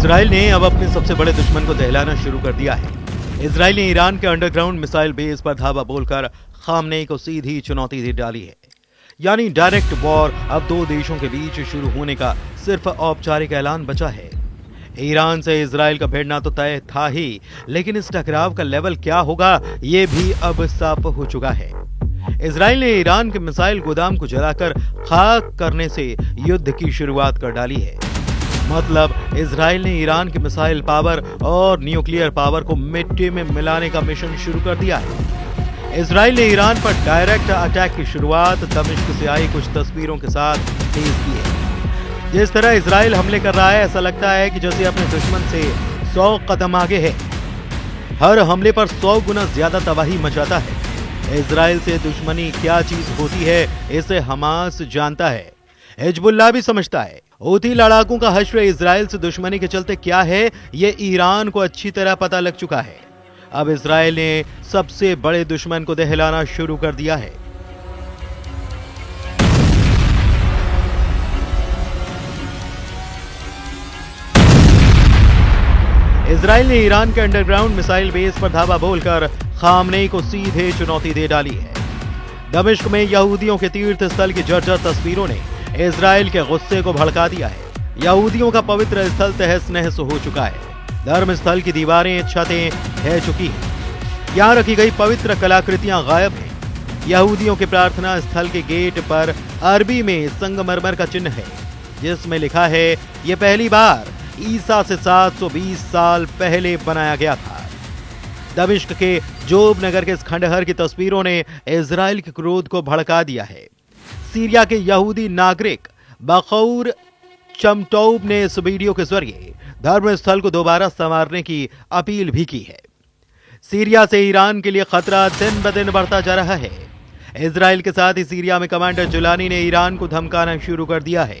Israel ने अब अपने सबसे बड़े दुश्मन को दहलाना शुरू कर दिया है। इजराइल ने ईरान के अंडरग्राउंड मिसाइल बेस पर धावा बोलकर खामनेई को सीधी चुनौती दे डाली है। यानी डायरेक्ट वॉर अब दो देशों के बीच शुरू होने का सिर्फ औपचारिक ऐलान बचा है। ईरान से इजराइल का भिड़ना तो तय था ही, लेकिन इस टकराव का लेवल क्या होगा ये भी अब साफ हो चुका है। इजराइल ने ईरान के मिसाइल गोदाम को जलाकर खाक करने से युद्ध की शुरुआत कर डाली है। मतलब इजराइल ने ईरान के मिसाइल पावर और न्यूक्लियर पावर को मिट्टी में मिलाने का मिशन शुरू कर दिया है। इजराइल ने ईरान पर डायरेक्ट अटैक की शुरुआत दमिश्क से आई कुछ तस्वीरों के साथ तेज की है। जिस तरह इजराइल हमले कर रहा है, ऐसा लगता है कि जैसे अपने दुश्मन से 100 कदम आगे है। हर हमले पर 100 गुना ज्यादा तबाही मचाता है। इजराइल से दुश्मनी क्या चीज होती है इसे हमास जानता है, हिजबुल्लाह भी समझता है। हूथी लड़ाकों का हश्र इजराइल से दुश्मनी के चलते क्या है ये ईरान को अच्छी तरह पता लग चुका है। अब इजराइल ने सबसे बड़े दुश्मन को दहलाना शुरू कर दिया है। इजराइल ने ईरान के अंडरग्राउंड मिसाइल बेस पर धावा बोलकर खामनेई को सीधे चुनौती दे डाली है। दमिश्क में यहूदियों के तीर्थ स्थल की जर्जर तस्वीरों ने इजराइल के गुस्से को भड़का दिया है। यहूदियों का पवित्र स्थल तहस नहस हो चुका है। धर्म स्थल की दीवारें छतें ढह चुकी हैं। यहाँ रखी गई पवित्र कलाकृतियां गायब हैं। यहूदियों के प्रार्थना स्थल के गेट पर अरबी में संगमरमर का चिन्ह है, जिसमें लिखा है ये पहली बार ईसा से 720 साल पहले बनाया गया था। दमिश्क के जोब नगर के इस खंडहर की तस्वीरों ने इजराइल के क्रोध को भड़का दिया है। सीरिया के यहूदी नागरिक बखौर चमटौब ने इस वीडियो के जरिए धर्म स्थल को दोबारा संवारने की अपील भी की है। सीरिया से ईरान के लिए खतरा दिन ब दिन बढ़ता जा रहा है। इजराइल के साथ ही सीरिया में कमांडर जुलानी ने ईरान को धमकाना शुरू कर दिया है।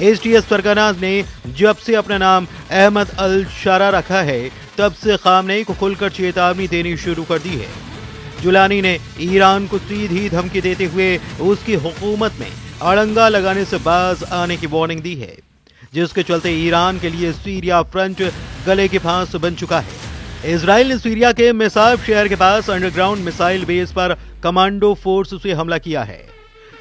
एसटीएस फरगाना ने जब से अपना नाम अहमद अल शारा रखा है, तब से खामनेई को खुलकर चेतावनी देनी शुरू कर दी है। जुलानी ने ईरान को सीधी धमकी देते हुए उसकी हुकूमत में अड़ंगा लगाने से बाज आने की वार्निंग दी है, जिसके चलते ईरान के लिए सीरिया फ्रंट गले की फांस बन चुका है। इजराइल ने सीरिया के मेसाब शहर के पास अंडरग्राउंड मिसाइल बेस पर कमांडो फोर्स से हमला किया है।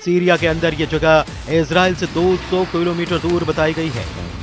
सीरिया के अंदर ये जगह इजराइल से 200 किलोमीटर दूर बताई गई है।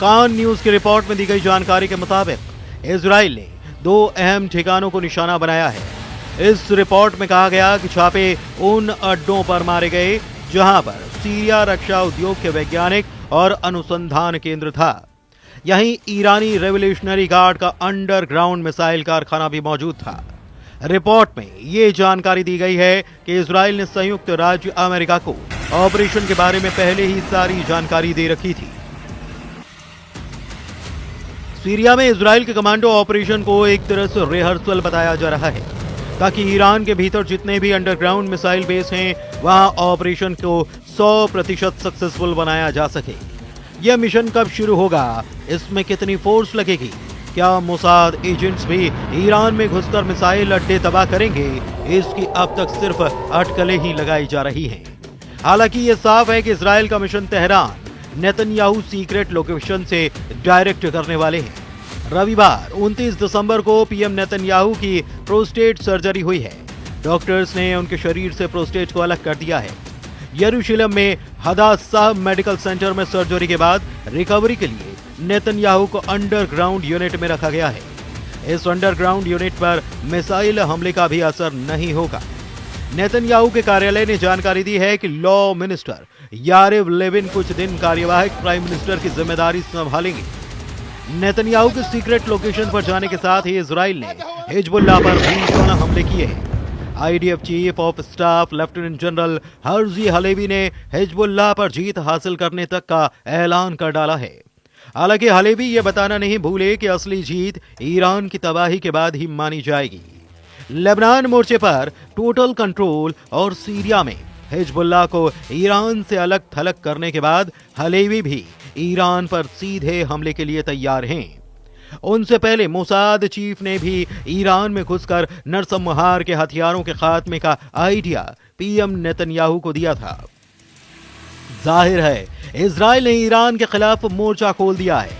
कान न्यूज की रिपोर्ट में दी गई जानकारी के मुताबिक इजराइल ने 2 अहम ठिकानों को निशाना बनाया है। इस रिपोर्ट में कहा गया कि छापे उन अड्डों पर मारे गए जहां पर सीरिया रक्षा उद्योग के वैज्ञानिक और अनुसंधान केंद्र था। यहीं ईरानी रेवोल्यूशनरी गार्ड का अंडरग्राउंड मिसाइल कारखाना भी मौजूद था। रिपोर्ट में ये जानकारी दी गई है कि इजराइल ने संयुक्त राज्य अमेरिका को ऑपरेशन के बारे में पहले ही सारी जानकारी दे रखी थी। सीरिया में इजराइल के कमांडो ऑपरेशन को एक तरह से रिहर्सल बताया जा रहा है, ताकि ईरान के भीतर जितने भी अंडरग्राउंड मिसाइल बेस हैं वहां ऑपरेशन को 100% सक्सेसफुल बनाया जा सके। यह मिशन कब शुरू होगा, इसमें कितनी फोर्स लगेगी, क्या मोसाद एजेंट्स भी ईरान में घुसकर मिसाइल अड्डे तबाह करेंगे, इसकी अब तक सिर्फ अटकलें ही लगाई जा रही हैं। हालांकि ये साफ है कि इजराइल का mission Tehran Netanyahu secret location से डायरेक्ट करने वाले हैं। रविवार 29 दिसंबर को पीएम नेतन्याहू की प्रोस्टेट सर्जरी हुई है। डॉक्टर्स ने उनके शरीर से प्रोस्टेट को अलग कर दिया है। यरूशलेम में हदासा मेडिकल सेंटर में सर्जरी के बाद रिकवरी के लिए नेतन्याहू को अंडरग्राउंड यूनिट में रखा गया है। इस अंडरग्राउंड यूनिट पर मिसाइल हमले का भी असर नहीं होगा। नेतन्याहू के कार्यालय ने जानकारी दी है कि लॉ मिनिस्टर यारिव लेविन कुछ दिन कार्यवाहक प्राइम मिनिस्टर की जिम्मेदारी संभालेंगे। नेतन्याहू के सीक्रेट लोकेशन पर जाने के साथ ही इजराइल ने हिजबुल्लाह पर भीषण हमले किए हैं। IDF chief of staff lieutenant general Herzi Halevi ने हिजबुल्लाह पर जीत हासिल करने तक का ऐलान कर डाला है। हालांकि हलेवी ये बताना नहीं भूले कि असली जीत ईरान की तबाही के बाद ही मानी जाएगी। लेबनान मोर्चे पर टोटल कंट्रोल और सीरिया में हिजबुल्लाह को ईरान से अलग थलग करने के बाद हलेवी भी ईरान पर सीधे हमले के लिए तैयार हैं। उनसे पहले मोसाद चीफ ने भी ईरान में घुसकर नरसंहार के हथियारों के खात्मे का आइडिया पीएम नेतन्याहू को दिया था। जाहिर है इजराइल ने ईरान के खिलाफ मोर्चा खोल दिया है।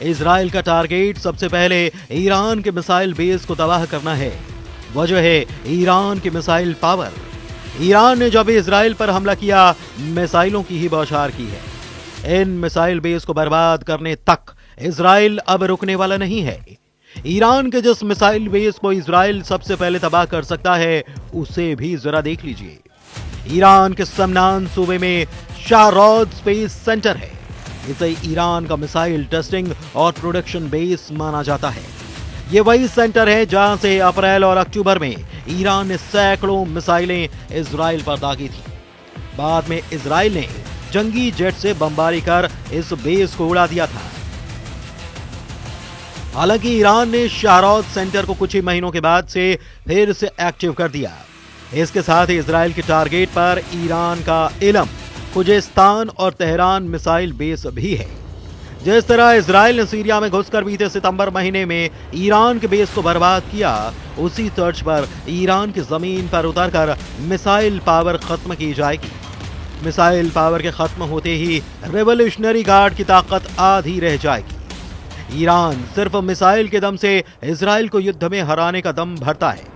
इजराइल का टारगेट सबसे पहले ईरान के मिसाइल बेस को तबाह करना है। वजह है ईरान की मिसाइल पावर। ईरान ने जब इजराइल पर हमला किया, मिसाइलों की ही बौछार की है। इन मिसाइल बेस को बर्बाद करने तक इजराइल अब रुकने वाला नहीं है। ईरान के जिस मिसाइल बेस को इजराइल सबसे पहले तबाह कर सकता है, उसे भी जरा देख लीजिए। ईरान के समनान सूबे में शाहरोद स्पेस सेंटर है। इसे ईरान का मिसाइल टेस्टिंग और प्रोडक्शन बेस माना जाता है। ये वही सेंटर है जहां से अप्रैल और अक्टूबर में ईरान ने सैकड़ों मिसाइलें इजराइल पर दागी थी। बाद में इजराइल ने जंगी जेट से बमबारी कर इस बेस को उड़ा दिया था। हालांकि ईरान ने शाहरोद सेंटर को कुछ ही महीनों के बाद से फिर से एक्टिव कर दिया। इसके साथ ही इजराइल के टारगेट पर ईरान का इलम, खुजेस्तान और तेहरान मिसाइल बेस भी है। जिस तरह इजराइल ने सीरिया में घुसकर बीते सितंबर महीने में ईरान के बेस को बर्बाद किया, उसी तर्ज पर ईरान की जमीन पर उतरकर मिसाइल पावर खत्म की जाएगी। मिसाइल पावर के खत्म होते ही रेवोल्यूशनरी गार्ड की ताकत आधी रह जाएगी। ईरान सिर्फ मिसाइल के दम से इजराइल को युद्ध में हराने का दम भरता है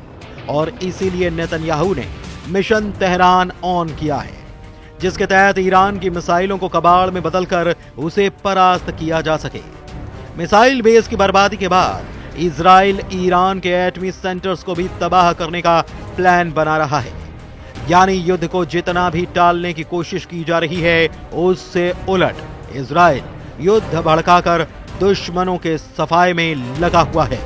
और इसीलिए नेतन्याहू ने मिशन तेहरान ऑन किया है, जिसके तहत ईरान की मिसाइलों को कबाड़ में बदलकर उसे परास्त किया जा सके। मिसाइल बेस की बर्बादी के बाद इजराइल ईरान के एटमी सेंटर्स को भी तबाह करने का प्लान बना रहा है। यानी युद्ध को जितना भी टालने की कोशिश की जा रही है, उससे उलट इजराइल युद्ध भड़काकर दुश्मनों के सफाए में लगा हुआ है।